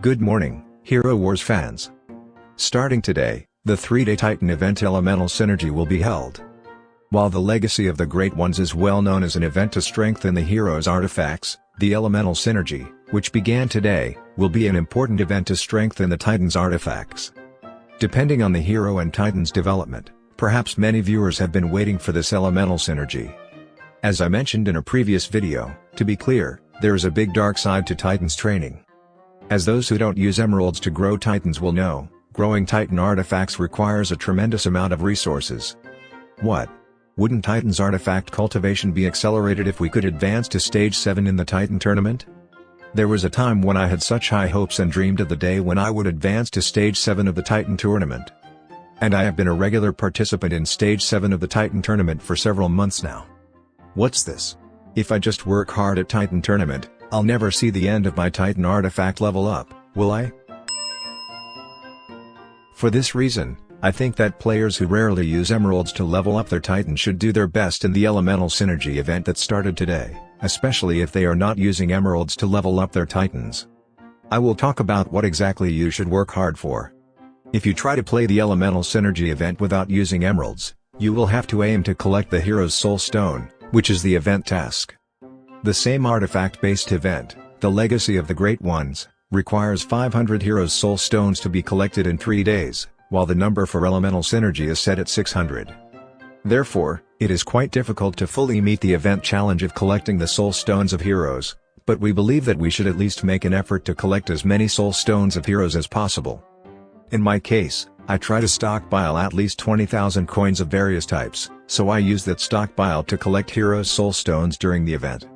Good morning, Hero Wars fans. Starting today, the 3-day Titan event Elemental Synergy will be held. While the Legacy of the Great Ones is well known as an event to strengthen the hero's artifacts, the Elemental Synergy, which began today, will be an important event to strengthen the Titan's artifacts. Depending on the hero and Titan's development, perhaps many viewers have been waiting for this Elemental Synergy. As I mentioned in a previous video, to be clear, there is a big dark side to Titan's training. As those who don't use emeralds to grow Titans will know, growing Titan artifacts requires a tremendous amount of resources. What? Wouldn't Titan's artifact cultivation be accelerated if we could advance to Stage 7 in the Titan tournament? There was a time when I had such high hopes and dreamed of the day when I would advance to Stage 7 of the Titan tournament. And I have been a regular participant in Stage 7 of the Titan tournament for several months now. What's this? If I just work hard at Titan tournament, I'll never see the end of my Titan artifact level up, will I? For this reason, I think that players who rarely use emeralds to level up their Titan should do their best in the Elemental Synergy event that started today, especially if they are not using emeralds to level up their Titans. I will talk about what exactly you should work hard for. If you try to play the Elemental Synergy event without using emeralds, you will have to aim to collect the hero's soul stone, which is the event task. The same artifact-based event, the Legacy of the Great Ones, requires 500 heroes' soul stones to be collected in 3 days, while the number for Elemental Synergy is set at 600. Therefore, it is quite difficult to fully meet the event challenge of collecting the soul stones of heroes, but we believe that we should at least make an effort to collect as many soul stones of heroes as possible. In my case, I try to stockpile at least 20,000 coins of various types, so I use that stockpile to collect heroes' soul stones during the event.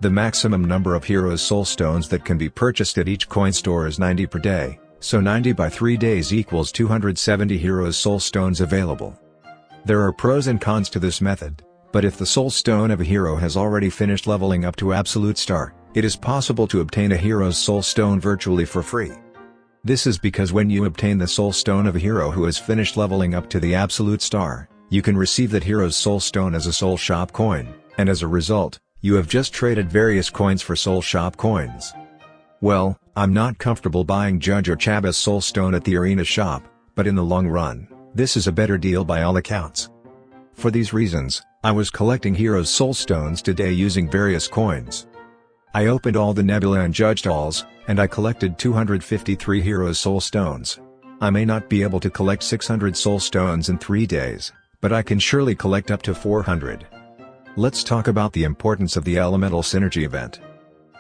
The maximum number of heroes' soul stones that can be purchased at each coin store is 90 per day, so 90 by 3 days equals 270 heroes' soul stones available. There are pros and cons to this method, but if the soul stone of a hero has already finished leveling up to Absolute Star, it is possible to obtain a hero's soul stone virtually for free. This is because when you obtain the soul stone of a hero who has finished leveling up to the Absolute Star, you can receive that hero's soul stone as a soul shop coin, and as a result, you have just traded various coins for soul shop coins. Well, I'm not comfortable buying Judge or Chaba's soul stone at the arena shop, but in the long run, this is a better deal by all accounts. For these reasons, I was collecting heroes' soul stones today using various coins. I opened all the Nebula and Judge dolls, and I collected 253 heroes' soul stones. I may not be able to collect 600 soul stones in 3 days, but I can surely collect up to 400. Let's talk about the importance of the Elemental Synergy event.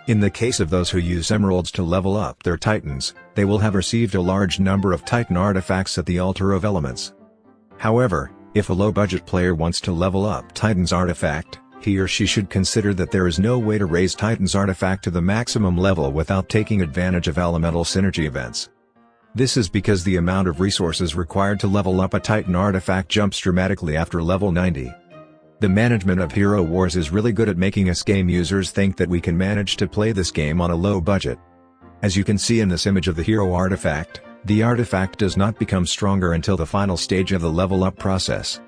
In the case of those who use emeralds to level up their Titans, they will have received a large number of Titan artifacts at the Altar of Elements. However, if a low-budget player wants to level up Titan's artifact, he or she should consider that there is no way to raise Titan's artifact to the maximum level without taking advantage of Elemental Synergy events. This is because the amount of resources required to level up a Titan artifact jumps dramatically after level 90. The management of Hero Wars is really good at making us game users think that we can manage to play this game on a low budget. As you can see in this image of the hero artifact, the artifact does not become stronger until the final stage of the level up process.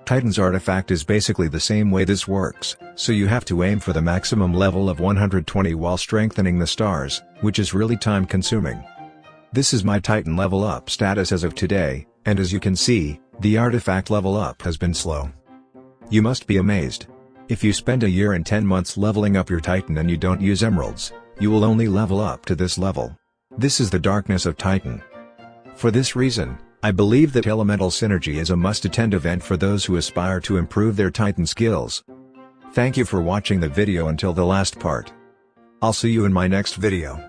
Titan's artifact is basically the same way this works, so you have to aim for the maximum level of 120 while strengthening the stars, which is really time consuming. This is my Titan level up status as of today, and as you can see, the artifact level up has been slow. You must be amazed. If you spend a year and 10 months leveling up your Titan and you don't use emeralds, you will only level up to this level. This is the darkness of Titan. For this reason, I believe that Elemental Synergy is a must-attend event for those who aspire to improve their Titan skills. Thank you for watching the video until the last part. I'll see you in my next video.